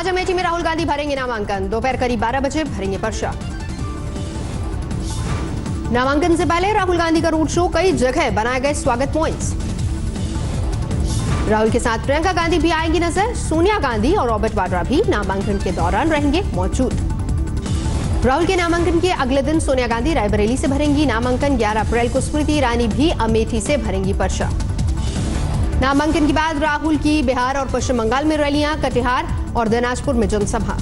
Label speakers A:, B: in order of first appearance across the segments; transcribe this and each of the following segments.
A: आज अमेठी में राहुल गांधी भरेंगे नामांकन। दोपहर करीब 12 बजे भरेंगे पर्चा। नामांकन से पहले राहुल गांधी का रोड शो, कई जगह बनाए गए स्वागत पॉइंट्स। राहुल के साथ प्रियंका गांधी भी आएंगी नजर। सोनिया गांधी और रॉबर्ट वाड्रा भी नामांकन के दौरान रहेंगे मौजूद। राहुल के नामांकन के अगले दिन सोनिया गांधी रायबरेली से भरेंगी नामांकन। 11 अप्रैल को स्मृति ईरानी भी अमेठी से भरेंगी पर्चा। नामांकन के बाद राहुल की बिहार और पश्चिम बंगाल में रैलियां, कटिहार और दिनाजपुर में जनसभा।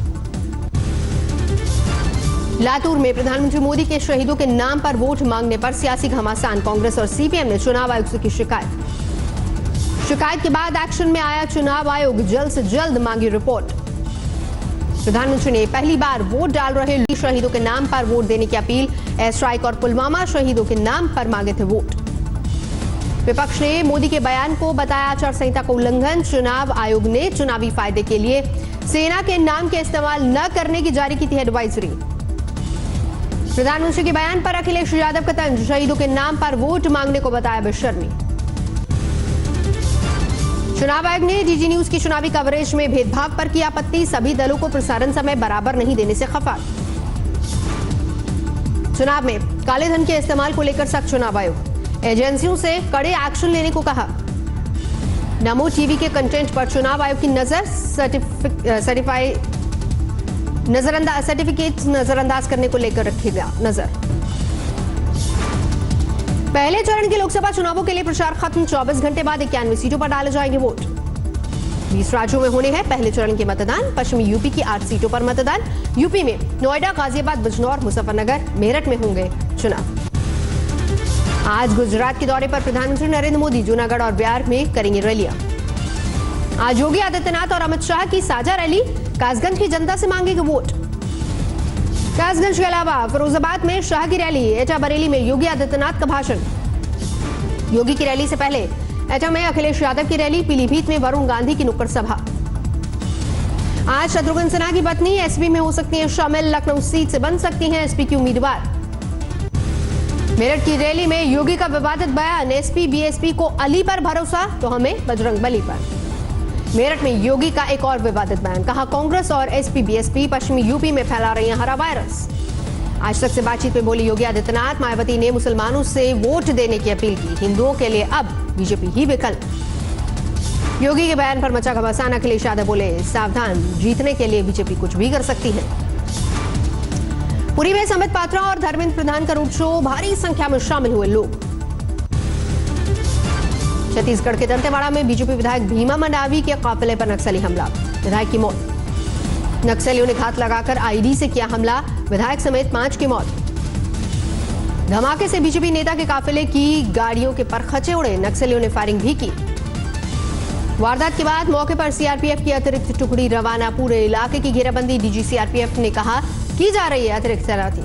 A: लातूर में प्रधानमंत्री मोदी के शहीदों के नाम पर वोट मांगने पर सियासी घमासान। कांग्रेस और सीपीएम ने चुनाव आयोग से की शिकायत के बाद एक्शन में आया चुनाव आयोग। जल्द से जल्द मांगी रिपोर्ट। प्रधानमंत्री ने पहली बार वोट डाल रहे शहीदों के नाम पर वोट देने की अपील। एयर स्ट्राइक और पुलवामा शहीदों के नाम पर मांगे थे वोट। विपक्ष ने मोदी के बयान को बताया आचार संहिता का उल्लंघन। चुनाव आयोग ने चुनावी फायदे के लिए सेना के नाम के इस्तेमाल न करने की जारी की थी एडवाइजरी। प्रधानमंत्री के बयान पर अखिलेश यादव का तंज। शहीदों के नाम पर वोट मांगने को बताया बेशर्मी। चुनाव आयोग ने डीडी न्यूज की चुनावी कवरेज में भेदभाव पर की आपत्ति। सभी दलों को प्रसारण समय बराबर नहीं देने से खफा। चुनाव में काले धन के इस्तेमाल को लेकर सख्त चुनाव आयोग। एजेंसियों से कड़े एक्शन लेने को कहा। नमो टीवी के कंटेंट पर चुनाव आयोग की नजर। सर्टिफिकेट नजरअंदाज करने को लेकर रखेगा नजर। पहले चरण के लोकसभा चुनावों के लिए प्रचार खत्म। 24 घंटे बाद 91 सीटों पर डाले जाएंगे वोट। 20 राज्यों में होने हैं पहले चरण के मतदान। पश्चिमी यूपी की 8 सीटों पर मतदान। यूपी में नोएडा, गाजियाबाद, बिजनौर, मुजफ्फरनगर, मेरठ में होंगे चुनाव। आज गुजरात के दौरे पर प्रधानमंत्री नरेंद्र मोदी जूनागढ़ और बिहार में करेंगे रैलियां। आज योगी आदित्यनाथ और अमित शाह की साझा रैली। कासगंज की जनता से मांगेंगे वोट। कासगंज के अलावा फिरोजाबाद में शाह की रैली। एटा बरेली में योगी आदित्यनाथ का भाषण। योगी की रैली से पहले एटा में अखिलेश यादव की रैली। पीलीभीत में वरुण गांधी की नुक्कड़ सभा। आज शत्रुघ्न सिन्हा की पत्नी एसपी में हो सकती है शामिल। लखनऊ सीट से बन सकती हैं एसपी की उम्मीदवार। मेरठ की रैली में योगी का विवादित बयान। एसपी बीएसपी को अली पर भरोसा तो हमें बजरंग बली पर। मेरठ में योगी का एक और विवादित बयान। कहा कांग्रेस और एसपी बीएसपी पश्चिमी यूपी में फैला रही हैं हरा वायरस। आज तक से बातचीत में बोली योगी आदित्यनाथ। मायावती ने मुसलमानों से वोट देने की अपील की। हिंदुओं के लिए अब बीजेपी ही विकल्प। योगी के बयान पर मचा घमासान। अखिलेश यादव बोले सावधान, जीतने के लिए बीजेपी कुछ भी कर सकती है। पुरी में संबित पात्रा और धर्मेंद्र प्रधान का रोड शो। भारी संख्या में शामिल हुए लोग। छत्तीसगढ़ के दंतेवाड़ा में बीजेपी विधायक भीमा मंडावी के काफिले पर नक्सली हमला। विधायक की मौत। नक्सलियों ने घात लगाकर आईडी से किया हमला। विधायक समेत 5 की मौत। धमाके से बीजेपी नेता के काफिले की गाड़ियों के परखचे उड़े। नक्सलियों ने फायरिंग भी की। वारदात के बाद मौके पर सीआरपीएफ की अतिरिक्त टुकड़ी रवाना। पूरे इलाके की घेराबंदी। डीजी सीआरपीएफ ने कहा की जा रही है अतिरिक्त तैनाती।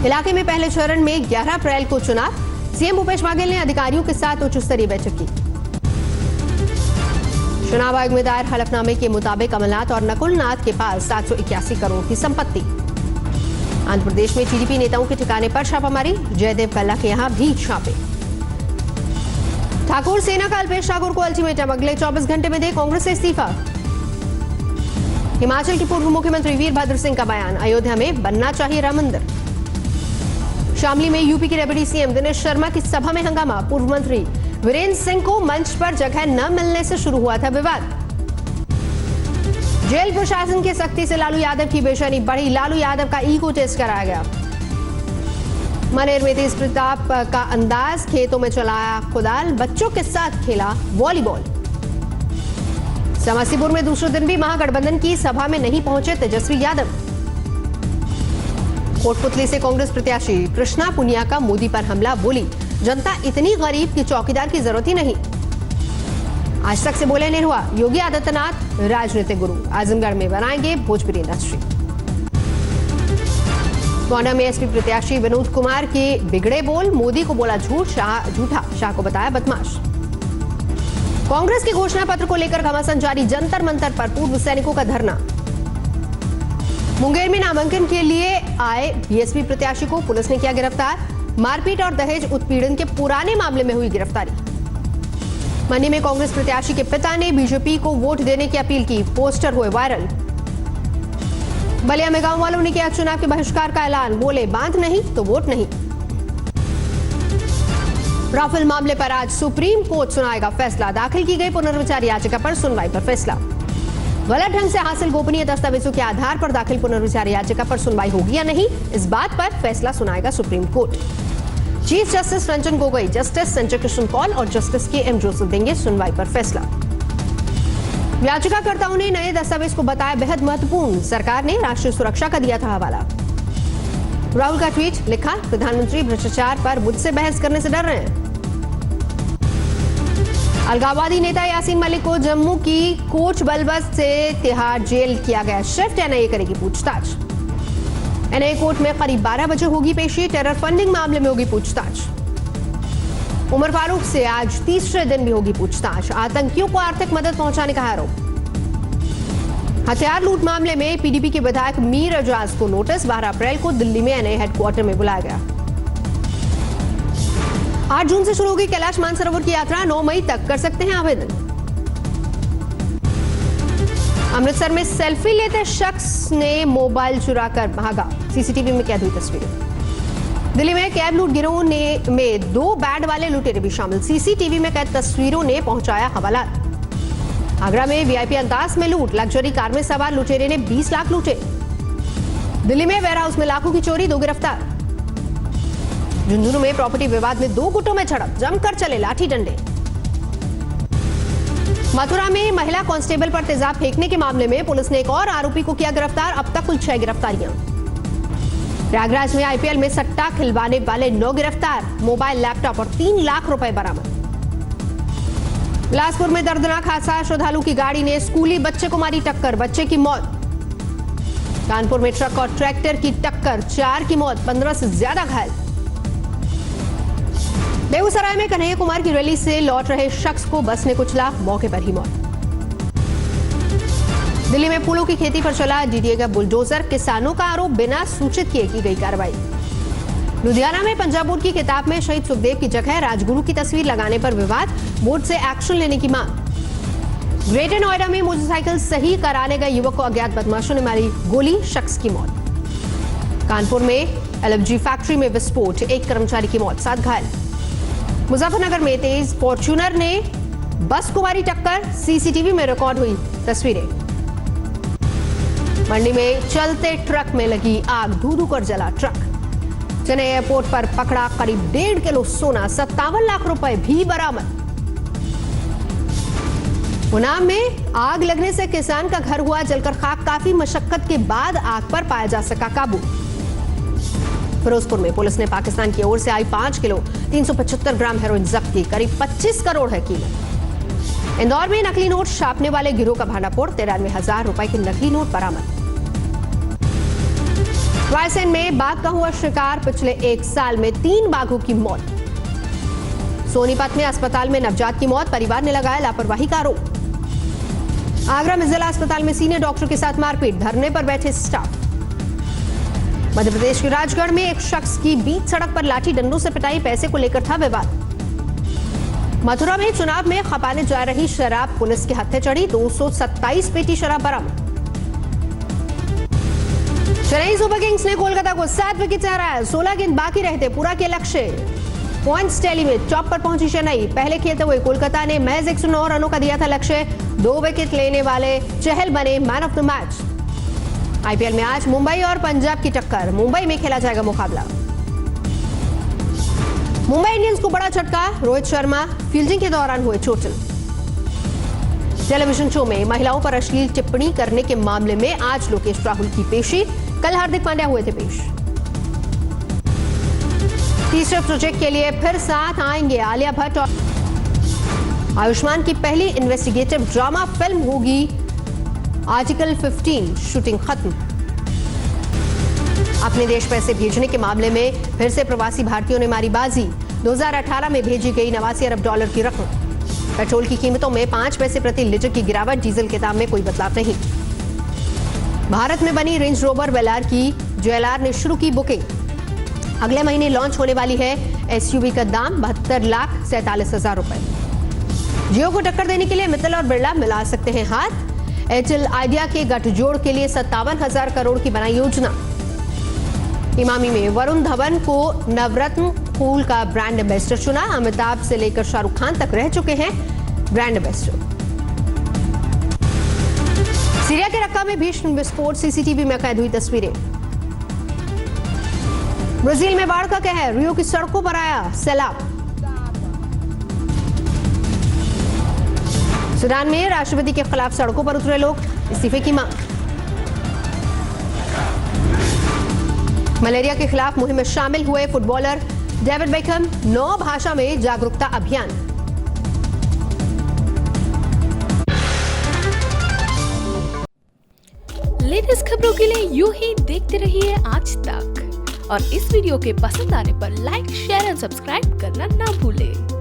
A: इलाके में पहले चरण में 11 अप्रैल को चुनाव। सीएम भूपेश बघेल ने अधिकारियों के साथ उच्च स्तरीय बैठक की। चुनाव आयोग में दायर हलफनामे के मुताबिक कमलनाथ और नकुल नाथ के पास 781 करोड़ की संपत्ति। आंध्र प्रदेश में टीडीपी नेताओं के ठिकाने पर छापामारी। जयदेव कल्ला के यहां भी छापे। ठाकुर सेना का अल्पेश ठाकुर को अल्टीमेटम। अगले 24 घंटे में दे कांग्रेस से इस्तीफा। हिमाचल के पूर्व मुख्यमंत्री वीरभद्र सिंह का बयान। अयोध्या में बनना चाहिए राम मंदिर। शामली में यूपी के डिप्टी सीएम दिनेश शर्मा की सभा में हंगामा। पूर्व मंत्री वीरेंद्र सिंह को मंच पर जगह न मिलने से शुरू हुआ था विवाद। जेल प्रशासन की सख्ती से लालू यादव की बेचैनी बढ़ी। लालू यादव का ईगो टेस्ट कराया गया। मनेर में तेज प्रताप का अंदाज। खेतों में चलाया कुदाल। बच्चों के साथ खेला वॉलीबॉल। समस्तीपुर में दूसरे दिन भी महागठबंधन की सभा में नहीं पहुंचे तेजस्वी यादव। कोटपुतली से कांग्रेस प्रत्याशी कृष्णा पुनिया का मोदी पर हमला। बोली जनता इतनी गरीब कि चौकीदार की जरूरत ही नहीं। आज तक से बोले निरहुआ। योगी आदित्यनाथ राजनीतिक गुरु। आजमगढ़ में बनाएंगे भोजपुरी इंडस्ट्री। गोंडा में एसपी प्रत्याशी विनोद कुमार के बिगड़े बोल। मोदी को बोला झूठा, शाह को बताया बदमाश। कांग्रेस के घोषणा पत्र को लेकर घमासान जारी। जंतर मंतर पर पूर्व सैनिकों का धरना। मुंगेर में नामांकन के लिए आए बीएसपी प्रत्याशी को पुलिस ने किया गिरफ्तार। मारपीट और दहेज उत्पीड़न के पुराने मामले में हुई गिरफ्तारी। मनी में कांग्रेस प्रत्याशी के पिता ने बीजेपी को वोट देने की अपील की, पोस्टर हुए वायरल। बलिया में गांव वालों ने किया चुनाव के बहिष्कार का ऐलान, बोले बांध नहीं तो वोट नहीं। राफेल मामले पर आज सुप्रीम कोर्ट सुनाएगा फैसला, दाखिल की गई पुनर्विचार याचिका पर सुनवाई पर फैसला। गलत ढंग से हासिल गोपनीय दस्तावेजों के आधार पर दाखिल पुनर्विचार याचिका पर सुनवाई होगी या नहीं, इस बात पर फैसला सुनाएगा Supreme Court. Chief justice Ranjan Gogoi, justice Sanjay Kishan Kaul और जस्टिस के एम जोसेफ देंगे सुनवाई पर फैसला। याचिकाकर्ताओं ने नए दस्तावेज को बताया बेहद महत्वपूर्ण, सरकार ने राष्ट्रीय सुरक्षा का दिया था हवाला। राहुल का ट्वीट, लिखा प्रधानमंत्री भ्रष्टाचार पर मुझसे बहस करने से डर रहे हैं। अलगाववादी नेता यासीन मलिक को जम्मू की कोच बलबस से तिहाड़ जेल किया गया शिफ्ट, एनआईए करेगी पूछताछ। एनआईए कोर्ट में करीब 12 बजे होगी पेशी, टेरर फंडिंग मामले में होगी पूछताछ। उमर फारूक से आज तीसरे दिन भी होगी पूछताछ, आतंकियों को आर्थिक मदद पहुंचाने का आरोप। हथियार लूट मामले में पीडीपी के विधायक मीर एजाज को नोटिस, 12 अप्रैल को दिल्ली में एनआईए हेडक्वार्टर में बुलाया गया। 8 जून से शुरू होगी कैलाश मानसरोवर की यात्रा, 9 मई तक कर सकते हैं आवेदन। अमृतसर में सेल्फी लेते शख्स ने मोबाइल चुराकर भागा, सीसीटीवी में कैद हुई तस्वीरें। दिल्ली में कैब लूट गिरोह में 2 बैंड वाले लुटेरे भी शामिल, सीसीटीवी में कैद तस्वीरों ने पहुंचाया हवालात। आगरा में वीआईपी अंदाज में लूट, लग्जरी कार में सवार लुटेरे ने 20 लाख लूटे। दिल्ली में वेयरहाउस में लाखों की चोरी, 2 गिरफ्तार। झुंझुनू में प्रॉपर्टी विवाद में 2 गुटों में झड़प, जमकर चले लाठी डंडे। मथुरा में महिला कांस्टेबल पर तेजाब फेंकने के मामले में पुलिस ने एक और आरोपी को किया गिरफ्तार, अब तक कुल 6 गिरफ्तारियां। प्रयागराज में आईपीएल में सट्टा खिलवाने वाले 9 गिरफ्तार, मोबाइल, लैपटॉप और 3 लाख रुपए बरामद। बिलासपुर में दर्दनाक हादसा, श्रद्धालु की गाड़ी ने स्कूली बच्चे को मारी टक्कर, बच्चे की मौत। कानपुर में ट्रक और ट्रैक्टर की टक्कर, 4 की मौत, 15 से ज्यादा घायल। बेगूसराय में कन्हैया कुमार की रैली से लौट रहे शख्स को बस ने कुचला, मौके पर ही मौत। दिल्ली में फूलों की खेती पर चला डीडीए का बुलडोजर, किसानों का आरोप, बिना सूचित किए की गई कार्रवाई। लुधियाना में पंजाब बोर्ड की किताब में शहीद सुखदेव की जगह राजगुरु की तस्वीर लगाने पर विवाद, बोर्ड से एक्शन लेने की मांग। ग्रेटर नोएडा में मोटरसाइकिल सही कराने गए युवक को अज्ञात बदमाशों ने मारी गोली, शख्स की मौत। कानपुर में एलएफजी फैक्ट्री में विस्फोट, 1 कर्मचारी की मौत, 7 घायल। मुजफ्फरनगर में तेज फॉर्च्यूनर ने बस को मारी टक्कर, सीसीटीवी में रिकॉर्ड हुई तस्वीरें। मंडी में चलते ट्रक में लगी आग, धू-धू कर जला ट्रक। चेन्नई एयरपोर्ट पर पकड़ा करीब 1.5 किलो सोना, 57 लाख रुपए भी बरामद। उन्नाव में आग लगने से किसान का घर हुआ जलकर खाक, काफी मशक्कत के बाद आग पर पाया जा सका काबू। फिरोजपुर में पुलिस ने पाकिस्तान की ओर से आई 5 किलो 375 ग्राम हेरोइन जब्त की, करीब 25 करोड़ है कीमत। इंदौर में नकली नोट छापने वाले गिरोह का भांडाफोड़, 93,000 रुपए के नकली नोट बरामद। रायसेन में बाघ का हुआ शिकार, पिछले 1 साल में 3 बाघों की मौत। सोनीपत में अस्पताल में नवजात की मौत, परिवार ने लगाया लापरवाही का आरोप। आगरा में जिला अस्पताल में सीनियर डॉक्टर के साथ मारपीट, धरने पर बैठे स्टाफ। मध्य प्रदेश के राजगढ़ में एक शख्स की बीच सड़क पर लाठी डंडों से पिटाई, पैसे को लेकर था विवाद। मथुरा में चुनाव में खपाने जा रही शराब पुलिस के हत्थे चढ़ी, 227 पेटी शराब बरामद। चेन्नई सुपर किंग्स ने कोलकाता को 7 विकेट से हराया, 16 गेंद बाकी रहते पूरा किया लक्ष्य। पॉइंट्स टैली में टॉप पर पहुंची चेन्नई, पहले खेलते हुए कोलकाता ने महज 109 रनों का दिया था लक्ष्य। 2 विकेट लेने वाले चहल बने man of the match. IPL में आज मुंबई और पंजाब की टक्कर, मुंबई में खेला जाएगा मुकाबला। मुंबई इंडियंस को बड़ा झटका, रोहित शर्मा फील्डिंग के दौरान हुए चोटिल। टेलीविजन शो में महिलाओं पर अश्लील टिप्पणी करने के मामले में आज लोकेश राहुल की पेशी, कल हार्दिक पांड्या हुए थे पेश। तीसरे प्रोजेक्ट के लिए फिर साथ आएंगे आलिया भट्ट और आयुष्मान की पहली इन्वेस्टिगेटिव ड्रामा फिल्म होगी आर्टिकल 15, शूटिंग खत्म। अपने देश पैसे भेजने के मामले में फिर से प्रवासी भारतीयों ने मारी बाजी, 2018 में भेजी गई 89 अरब डॉलर की रकम। पेट्रोल की कीमतों में 5 पैसे प्रति लीटर की गिरावट, डीजल के दाम में कोई बदलाव नहीं। भारत में बनी रेंज रोवर वेलार की जेएलआर ने शुरू की बुकिंग, अगले महीने लॉन्च होने वाली है। एसयूवी का दाम 72,47,000 रुपए। जियो को टक्कर देने के लिए मित्तल और बिरला मिला सकते हैं हाथ। एयरटेल आइडिया के गठजोड़ के लिए 57,000 करोड़ की बनाई योजना। इमामी में वरुण धवन को नवरत्न कूल का ब्रांड एम्बेसडर चुना। अमिताभ से लेकर शाहरुख खान तक रह चुके हैं ब्रांड एम्बेसडर। सीरिया के रक्का में भीषण विस्फोट, सीसीटीवी में कैद हुई तस्वीरें। ब्राजील में बाढ़ का कहर, रियो की सड़कों पर आया सैलाब। सूडान में राष्ट्रपति के खिलाफ सड़कों पर उतरे लोग, इस्तीफे की मांग। मलेरिया के खिलाफ मुहिम में शामिल हुए फुटबॉलर डेविड बेकहम, 9 भाषा में जागरूकता अभियान।
B: लेटेस्ट खबरों के लिए यूं ही देखते रहिए आज तक और इस वीडियो के पसंद आने पर लाइक, शेयर एंड सब्सक्राइब करना ना भूलें।